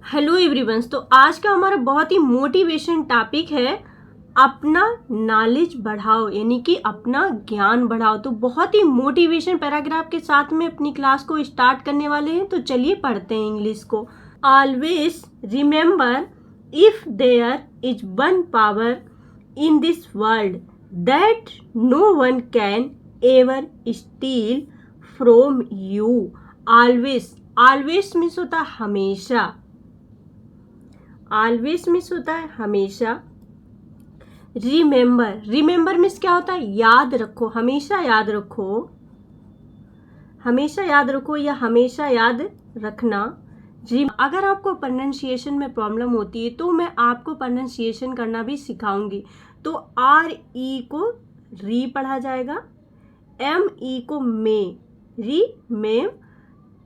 Hello everyone. तो आज का हमारा बहुत ही मोटिवेशन टॉपिक है अपना नॉलेज बढ़ाओ, यानी कि अपना ज्ञान बढ़ाओ। तो बहुत ही मोटिवेशन पैराग्राफ के साथ में अपनी क्लास को स्टार्ट करने वाले हैं। तो चलिए पढ़ते हैं इंग्लिश को। Always remember, if there is one power in this world that no one can ever steal from you. Always, always means होता है हमेशा। ऑलवेज मीन्स होता है हमेशा। रिमेंबर, रिमेंबर मीन्स क्या होता है? याद रखो, हमेशा याद रखो, हमेशा याद रखो या हमेशा याद रखना। अगर आपको प्रोनाउंसिएशन में प्रॉब्लम होती है तो मैं आपको प्रोनाउंसिएशन करना भी सिखाऊंगी। तो आर ई को री पढ़ा जाएगा, एम ई को मे, री मेम।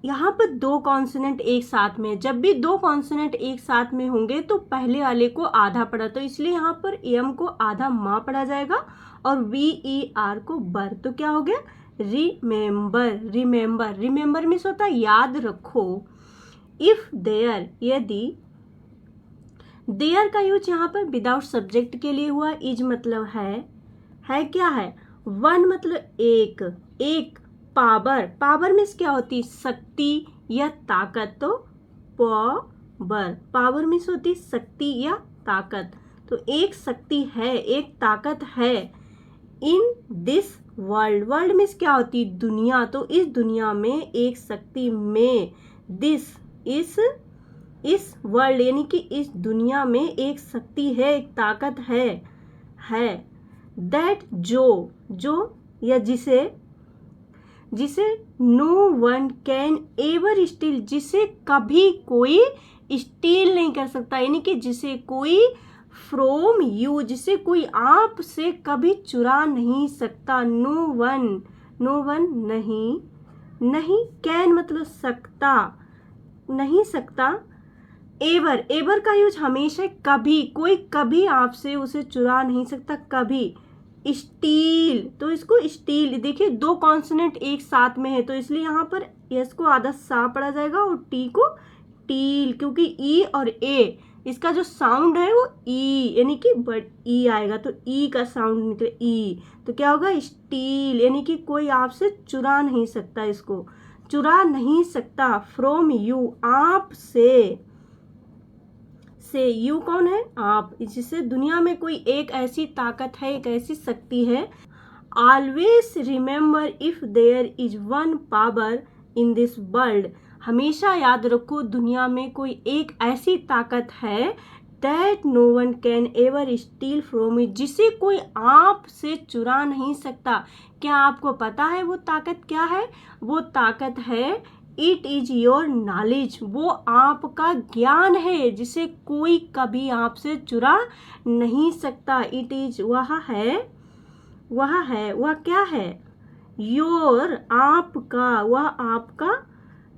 यहाँ पर दो कॉन्सोनेंट एक साथ में, जब भी दो कॉन्सोनेंट एक साथ में होंगे तो पहले वाले को आधा पढ़ा, तो इसलिए यहाँ पर एम को आधा माँ पढ़ा जाएगा और वी ई आर को बर। तो क्या हो गया? Remember, remember. रिमेंबर मीन्स होता है याद रखो। इफ देयर, यदि। देयर का यूज यहाँ पर विदाउट सब्जेक्ट के लिए हुआ। इज मतलब है क्या है? वन मतलब एक, एक। पावर, पावर मीन्स क्या होती? शक्ति या ताकत। तो पावर, पावर मीन्स होती शक्ति या ताकत। तो एक शक्ति है, एक ताकत है। इन दिस वर्ल्ड, वर्ल्ड मीन्स क्या होती? दुनिया। तो इस दुनिया में एक शक्ति में, दिस, इस वर्ल्ड यानी कि इस दुनिया में एक शक्ति है, एक ताकत है। दैट, जो या जिसे no one can ever steal, जिसे कभी कोई स्टील नहीं कर सकता, यानी कि जिसे कोई फ्रॉम यू, जिसे कोई आप से कभी चुरा नहीं सकता। नो वन, नो वन नहीं। कैन मतलब सकता, नहीं सकता। एवर, एवर का यूज हमेशा, कभी, कोई कभी आपसे उसे चुरा नहीं सकता, कभी। स्टील, तो इसको स्टील, देखिए दो कॉन्सोनेंट एक साथ में है तो इसलिए यहाँ पर एस को आधा सा पढ़ा जाएगा और टी को टील, क्योंकि ई और ए इसका जो साउंड है वो ई, यानी कि बट ई आएगा तो ई का साउंड निकले ई। तो क्या होगा? स्टील, यानी कि कोई आपसे चुरा नहीं सकता, इसको चुरा नहीं सकता। फ्रॉम यू, आप से यू कौन है? आप। जिससे दुनिया में कोई एक ऐसी ताकत है, एक ऐसी शक्ति है। Always remember, if there is one power in this world, हमेशा याद रखो दुनिया में कोई एक ऐसी ताकत है। That no one can ever steal from it, जिसे कोई आप से चुरा नहीं सकता। क्या आपको पता है वो ताकत क्या है? वो ताकत है इट इज योर नॉलेज, वो आपका ज्ञान है जिसे कोई कभी आपसे चुरा नहीं सकता। इट इज, वह क्या है? योर, आपका, वह आपका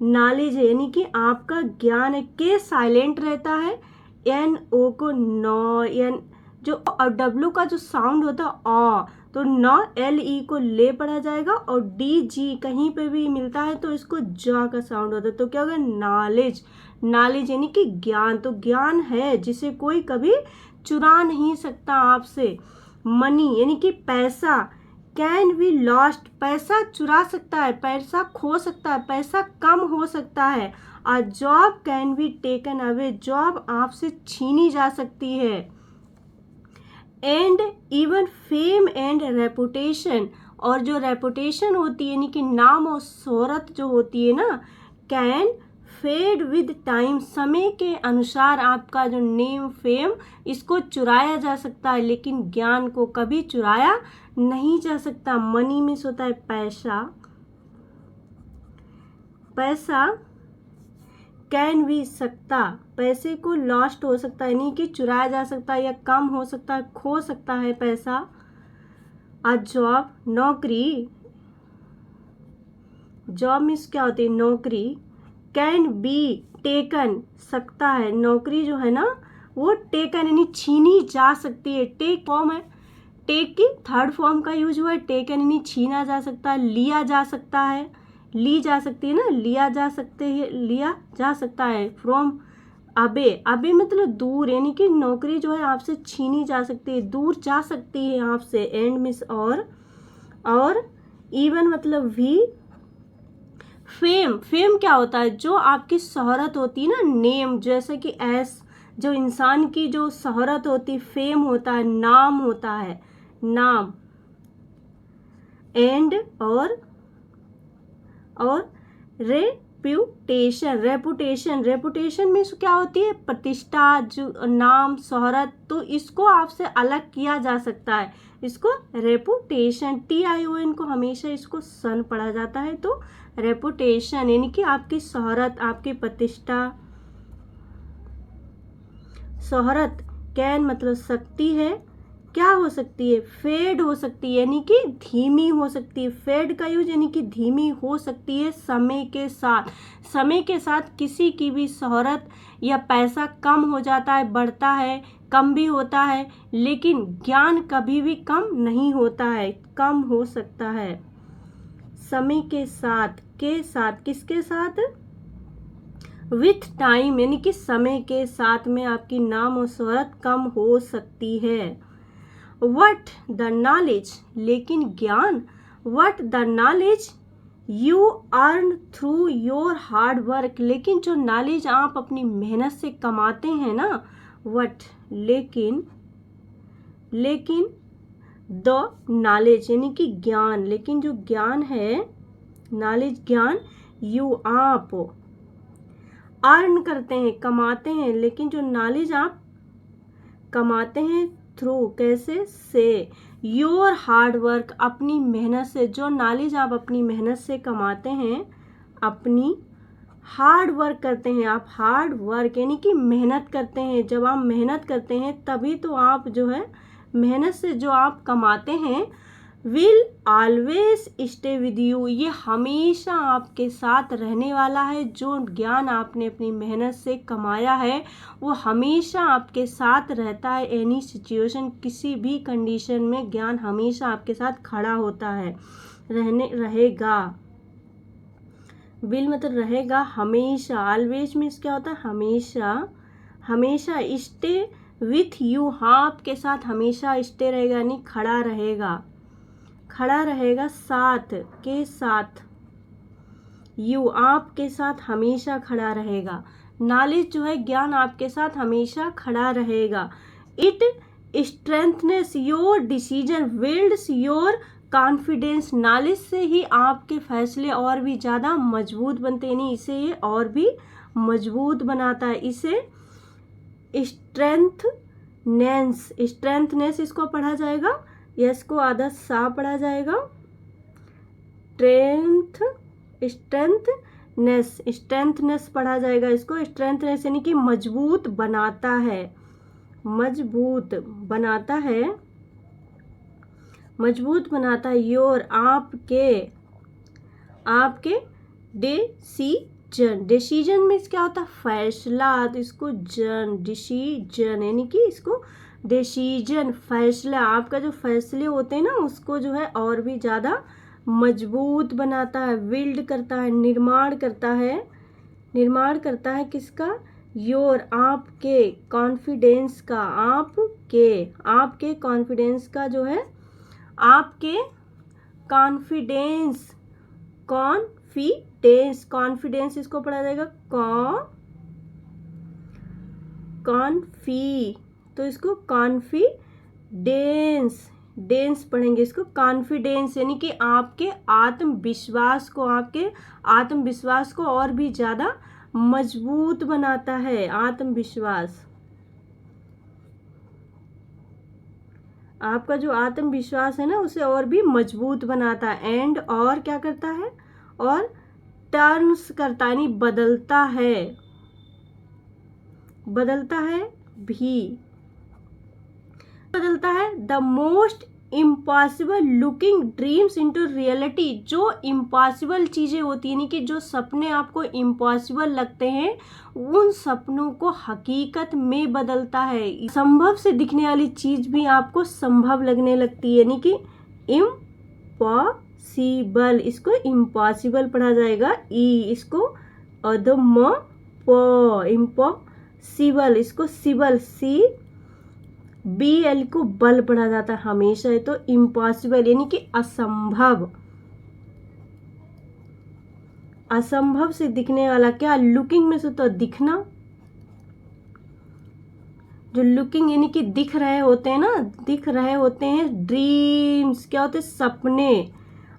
नॉलेज है, यानी कि आपका ज्ञान है। के साइलेंट रहता है, एन ओ को नौ, एन जो डब्ल्यू का जो साउंड होता है ऑ, तो न एल ई को ले पढ़ा जाएगा और डी जी कहीं पे भी मिलता है तो इसको जा का साउंड होता है। तो क्या होगा? नॉलेज, नॉलेज यानी कि ज्ञान। तो ज्ञान है जिसे कोई कभी चुरा नहीं सकता आपसे। मनी यानी कि पैसा। कैन बी लॉस्ट, पैसा चुरा सकता है, पैसा खो सकता है, पैसा कम हो सकता है। A job can be taken away, job आपसे छीनी जा सकती है। And even fame and reputation, और जो रेपुटेशन होती है यानी कि नाम और शोहरत जो होती है ना, कैन फेड विद टाइम, समय के अनुसार आपका जो नेम फेम इसको चुराया जा सकता है, लेकिन ज्ञान को कभी चुराया नहीं जा सकता। मनी मीन्स होता है पैसा, पैसा। कैन भी सकता, पैसे को लॉस्ट हो सकता है, यानी कि चुराया जा सकता है या कम हो सकता है, खो सकता है पैसा। अ जॉब, नौकरी, जॉब मीन्स क्या होती है? नौकरी। कैन बी टेकन, सकता है, नौकरी जो है ना वो टेकन यानी छीनी जा सकती है। टेक फॉर्म है, टेक की थर्ड फॉर्म का यूज हुआ है। टेकन यानी छीना जा सकता है, लिया जा सकता है, ली जा सकती है ना, लिया जा सकता है फ्रॉम अबे, अबे मतलब दूर, यानी कि नौकरी जो है आपसे छीनी जा सकती है, दूर जा सकती है आपसे। एंड मिस और इवन मतलब भी। फेम, फेम क्या होता है? जो आपकी शोहरत होती है ना, नेम, जैसे कि एस, जो इंसान की जो शोहरत होती, फेम होता है, नाम होता है, नाम। एंड और रेप्यूटेशन, रेपुटेशन, रेपुटेशन में क्या होती है? प्रतिष्ठा, जो नाम, शोहरत। तो इसको आपसे अलग किया जा सकता है, इसको रेपुटेशन, TION को हमेशा इसको सन पढ़ा जाता है। तो रेपुटेशन यानी कि आपकी शोहरत, आपकी प्रतिष्ठा। शोहरत, कैन मतलब सकती है, क्या हो सकती है? फेड हो सकती है, यानी कि धीमी हो सकती है। फेड का यूज यानी कि धीमी हो सकती है समय के साथ। समय के साथ किसी की भी शोहरत या पैसा कम हो जाता है, बढ़ता है, कम भी होता है, लेकिन ज्ञान कभी भी कम नहीं होता है, कम हो सकता है। समय के साथ, किसके साथ? विथ टाइम, यानी कि समय के साथ में आपकी नाम और शोहरत कम हो सकती है। वट द नॉलेज, लेकिन ज्ञान, what the knowledge you earn through your hard work, लेकिन जो नॉलेज आप अपनी मेहनत से कमाते हैं ना, वट, लेकिन द नॉलेज यानी कि ज्ञान, लेकिन जो ज्ञान है, नॉलेज ज्ञान, यू आप अर्न करते हैं, कमाते हैं, लेकिन जो नॉलेज आप कमाते हैं थ्रू, कैसे? से योर हार्ड वर्क, अपनी मेहनत से। जो नॉलेज आप अपनी मेहनत से कमाते हैं, अपनी हार्ड वर्क करते हैं आप, हार्ड वर्क यानी कि मेहनत करते हैं। जब आप मेहनत करते हैं तभी तो आप जो है मेहनत से जो आप कमाते हैं, will always stay with you, ये हमेशा आपके साथ रहने वाला है। जो ज्ञान आपने अपनी मेहनत से कमाया है वो हमेशा आपके साथ रहता है। एनी सिचुएशन, किसी भी कंडीशन में ज्ञान हमेशा आपके साथ खड़ा होता है, रहेगा। विल मतलब रहेगा, हमेशा। ऑलवेज मीन्स क्या होता है? हमेशा, हमेशा। स्टे विथ यू, हाँ आपके साथ हमेशा स्टे रहेगा, यानी खड़ा रहेगा, खड़ा रहेगा, साथ, के साथ। यू, आपके साथ हमेशा खड़ा रहेगा। नॉलेज जो है, ज्ञान आपके साथ हमेशा खड़ा रहेगा। It strengthens your decision, builds your confidence, knowledge से ही आपके फैसले और भी ज़्यादा मजबूत बनते हैं, यानी इसे ये और भी मजबूत बनाता है। इसे स्ट्रेंथनेस, स्ट्रेंथनेस इसको पढ़ा जाएगा, यस को आधा सा पढ़ा जाएगा। स्ट्रेंथनेस पढ़ा जाएगा इसको। स्ट्रेंथनेस यानी कि मजबूत बनाता है, मजबूत बनाता है, मजबूत बनाता है। योर, आपके डिसीजन में क्या होता है? फैसला। तो इसको डिसीजन यानी कि इसको डिसीजन, फैसला। आपका जो फैसले होते हैं ना, उसको जो है और भी ज़्यादा मजबूत बनाता है, बिल्ड करता है, निर्माण करता है। निर्माण करता है किसका? योर, आपके कॉन्फिडेंस का, आपके कॉन्फिडेंस का जो है, आपके कॉन्फिडेंस, कॉन्फिडेंस इसको पढ़ा जाएगा तो इसको डेंस पढ़ेंगे, इसको कॉन्फिडेंस यानी कि आपके आत्मविश्वास को और भी ज़्यादा मजबूत बनाता है। आत्मविश्वास, आपका जो आत्मविश्वास है ना, उसे और भी मजबूत बनाता है। एंड, और क्या करता है? और टर्न्स करता है, यानी बदलता है the most impossible looking dreams into reality. जो इम्पॉसिबल चीज़ें होती हैं, यानी कि जो सपने आपको इम्पॉसिबल लगते हैं, उन सपनों को हकीकत में बदलता है। संभव से दिखने वाली चीज़ भी आपको संभव लगने लगती है, यानी कि इम्पॉसिबल, इसको इम्पॉसिबल पढ़ा जाएगा। इसको इम्पॉसिबल सिबल, इसको सिबल, CBL को बल पढ़ा जाता है हमेशा। है तो इम्पॉसिबल यानी कि असंभव, असंभव से दिखने वाला क्या, लुकिंग में से तो दिखना, जो लुकिंग यानी कि दिख रहे होते हैं ना, दिख रहे होते हैं। ड्रीम्स क्या होते हैं, सपने,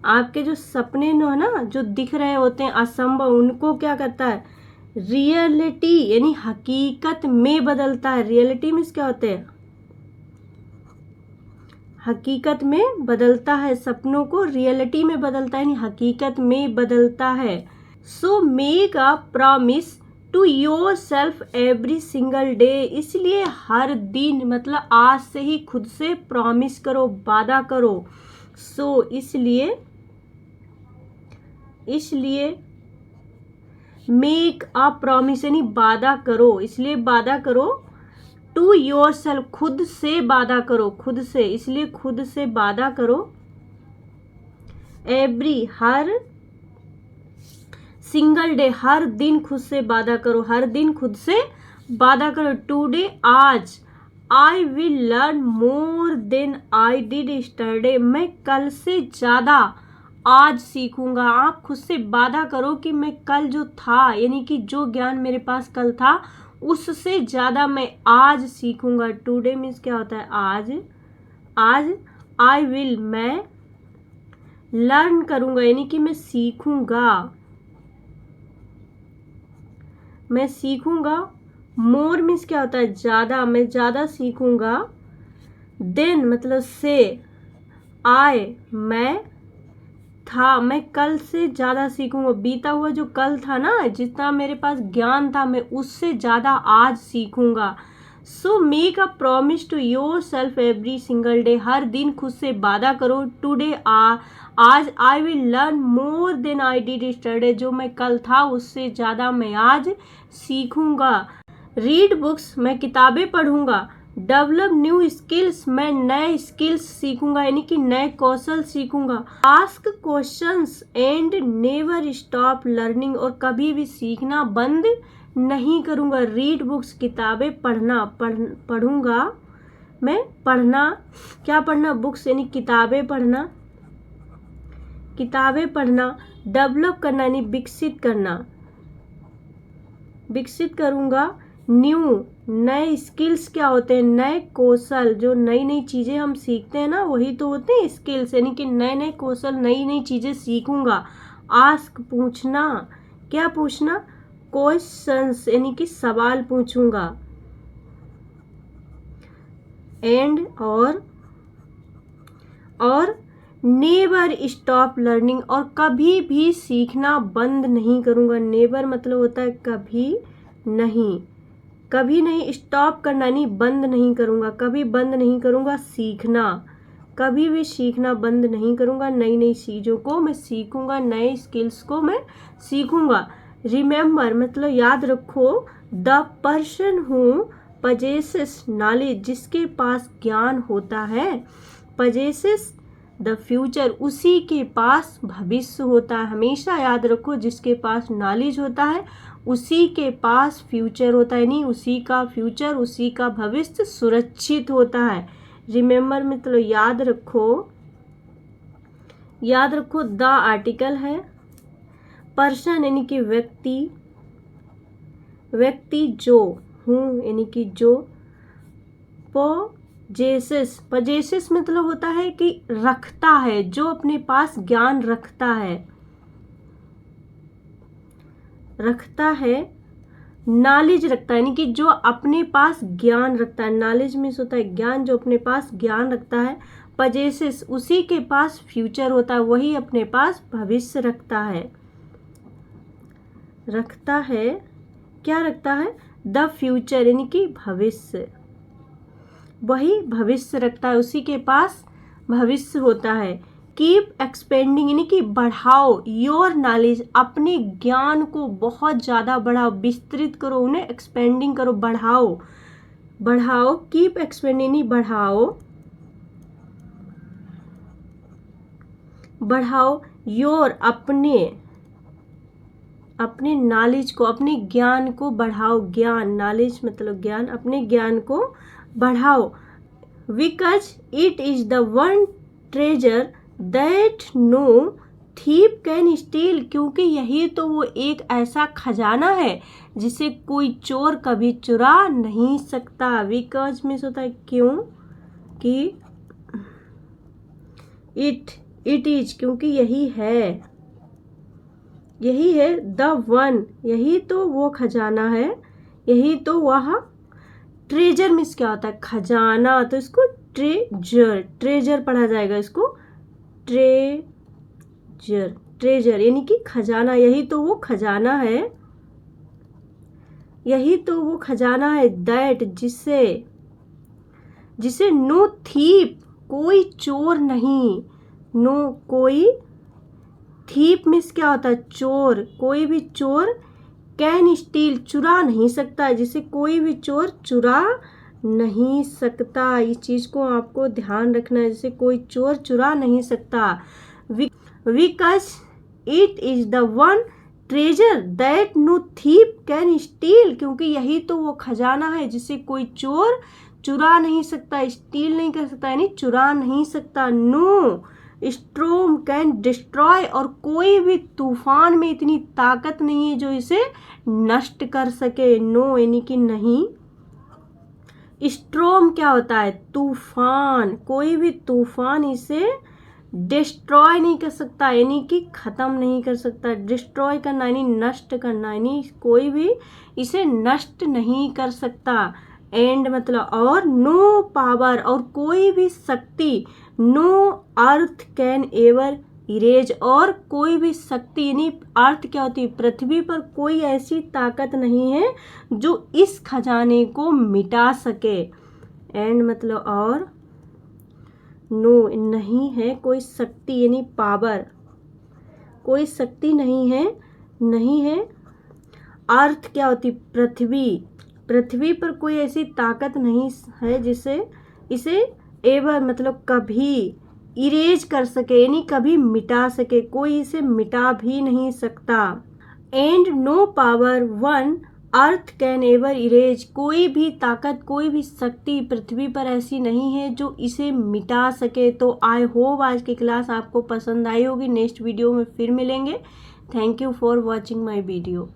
आपके जो सपने हो ना जो दिख रहे होते हैं असंभव, उनको क्या करता है, रियलिटी यानी हकीकत में बदलता है। रियलिटी मीन्स क्या होते हैं, हकीकत में बदलता है, सपनों को रियलिटी में बदलता है यानी हकीकत में बदलता है। So make a promise to yourself every single day, इसलिए हर दिन मतलब आज से ही खुद से प्रॉमिस करो, वादा करो। सो इसलिए मेक अ प्रॉमिस यानी वादा करो, इसलिए वादा करो। टू योर सेल्फ खुद से वादा करो, खुद से, इसलिए खुद से वादा करो। एवरी हर, सिंगल डे हर दिन खुद से वादा करो, हर दिन खुद से वादा करो। टुडे आज, I will learn more than I did yesterday, मैं कल से ज्यादा आज सीखूंगा। आप खुद से वादा करो कि मैं कल जो था यानी कि जो ज्ञान मेरे पास कल था उससे ज्यादा मैं आज सीखूंगा। टुडे मीन्स क्या होता है, आज। आज आई विल, मैं लर्न करूंगा यानी कि मैं सीखूंगा, मैं सीखूंगा। मोर मीन्स क्या होता है, ज्यादा, मैं ज्यादा सीखूंगा। देन मतलब से, आई मैं था, मैं कल से ज्यादा सीखूंगा। बीता हुआ जो कल था ना, जितना मेरे पास ज्ञान था मैं उससे ज्यादा आज सीखूंगा। So make a promise to yourself every single day, हर दिन खुद से वादा करो। टुडे आज I will learn more than I did yesterday, जो मैं कल था उससे ज्यादा मैं आज सीखूंगा। रीड बुक्स, मैं किताबें पढ़ूंगा। डेवलप न्यू स्किल्स, मैं नए स्किल्स सीखूंगा यानी कि नए कौशल सीखूंगा। Ask questions and never stop learning, और कभी भी सीखना बंद नहीं करूंगा। रीड बुक्स, किताबें पढ़ना, पढ़ूंगा मैं, पढ़ना क्या पढ़ना, बुक्स यानी किताबें पढ़ना, किताबें पढ़ना। डेवलप करना यानी विकसित करना, विकसित करूंगा। न्यू नए, स्किल्स क्या होते हैं, नए कौशल, जो नई नई चीजें हम सीखते हैं ना वही तो होते हैं स्किल्स, यानी कि नए नए कौशल, नई नई चीजें सीखूंगा। आस्क पूछना, क्या पूछना, क्वेश्चंस यानी कि सवाल पूछूंगा। एंड और नेवर स्टॉप लर्निंग, और कभी भी सीखना बंद नहीं करूंगा। नेवर मतलब होता है कभी नहीं, कभी नहीं, स्टॉप करना नहीं, बंद नहीं करूंगा, कभी बंद नहीं करूंगा सीखना, कभी भी सीखना बंद नहीं करूंगा। नई नई चीज़ों को मैं सीखूंगा, नए स्किल्स को मैं सीखूंगा। रिमेंबर मतलब याद रखो, the person who possesses knowledge, जिसके पास ज्ञान होता है, पजेसेस द फ्यूचर, उसी के पास भविष्य होता है। हमेशा याद रखो, जिसके पास नॉलेज होता है उसी के पास फ्यूचर होता है, नहीं उसी का फ्यूचर, उसी का भविष्य सुरक्षित होता है। रिमेंबर मतलब याद रखो, याद रखो। द आर्टिकल है, पर्सन यानी कि व्यक्ति, व्यक्ति जो, हूँ यानी कि जो। पजेसेस, पजेसेस मतलब होता है कि रखता है, जो अपने पास ज्ञान रखता है, रखता है। नॉलेज रखता है यानी कि जो अपने पास ज्ञान रखता है, नॉलेज मीन्स होता है ज्ञान, जो अपने पास ज्ञान रखता है। पजेसेस उसी के पास फ्यूचर होता है, वही अपने पास भविष्य रखता है, रखता है। क्या रखता है, द फ्यूचर यानी कि भविष्य, वही भविष्य रखता है, उसी के पास भविष्य होता है। कीप एक्सपेंडिंग यानी कि बढ़ाओ, योर नॉलेज अपने ज्ञान को बहुत ज़्यादा बढ़ाओ, विस्तृत करो उन्हें, एक्सपेंडिंग करो, बढ़ाओ, बढ़ाओ। कीप एक्सपेंडिंग यानी बढ़ाओ, बढ़ाओ। योर अपने, अपने नॉलेज को, अपने ज्ञान को बढ़ाओ। ज्ञान, नॉलेज मतलब ज्ञान, अपने ज्ञान को बढ़ाओ। Because it is the one treasure that no thief can steal, क्योंकि यही तो वो एक ऐसा खजाना है जिसे कोई चोर कभी चुरा नहीं सकता। बिकॉज मीन्स होता है क्यों, कि इट इज, क्योंकि यही है द वन, यही तो वो खजाना है, यही तो वह ट्रेजर। मीन्स क्या होता है, खजाना, तो इसको ट्रेजर पढ़ा जाएगा, इसको ट्रेजर यानी कि खजाना। यही तो वो खजाना है, यही तो वो खजाना है दैट, जिसे नो थीप, कोई चोर नहीं, नो कोई, थीप मीन्स क्या होता है, चोर, कोई भी चोर, कैन स्टील चुरा नहीं सकता, जिसे कोई भी चोर चुरा नहीं सकता। इस चीज को आपको ध्यान रखना है, जिसे कोई चोर चुरा नहीं सकता। Because it is the one treasure that no thief can steal, क्योंकि यही तो वो खजाना है जिसे कोई चोर चुरा नहीं सकता, स्टील नहीं कर सकता, यानी चुरा नहीं सकता। नो स्ट्रोम कैन डिस्ट्रॉय, और कोई भी तूफान में इतनी ताकत नहीं है जो इसे नष्ट कर सके। नो यानी कि नहीं, स्ट्रोम क्या होता है, तूफान, कोई भी तूफान इसे डिस्ट्रॉय नहीं कर सकता, यानी कि खत्म नहीं कर सकता। डिस्ट्रॉय करना यानी नष्ट करना, यानी कोई भी इसे नष्ट नहीं कर सकता। एंड मतलब और, नो पावर, और कोई भी शक्ति, no earth can ever erase, और कोई भी शक्ति यानी अर्थ क्या होती है, पृथ्वी पर कोई ऐसी ताकत नहीं है जो इस खजाने को मिटा सके। एंड मतलब और, नो नहीं है कोई शक्ति यानी पावर, कोई शक्ति नहीं है। अर्थ क्या होती, पृथ्वी पर कोई ऐसी ताकत नहीं है जिसे इसे एवर मतलब कभी इरेज कर सके, यानी कभी मिटा सके, कोई इसे मिटा भी नहीं सकता। And no power on earth can ever erase, कोई भी ताकत, कोई भी शक्ति पृथ्वी पर ऐसी नहीं है जो इसे मिटा सके। तो आई होप आज की क्लास आपको पसंद आई होगी। नेक्स्ट वीडियो में फिर मिलेंगे। Thank you for watching my video.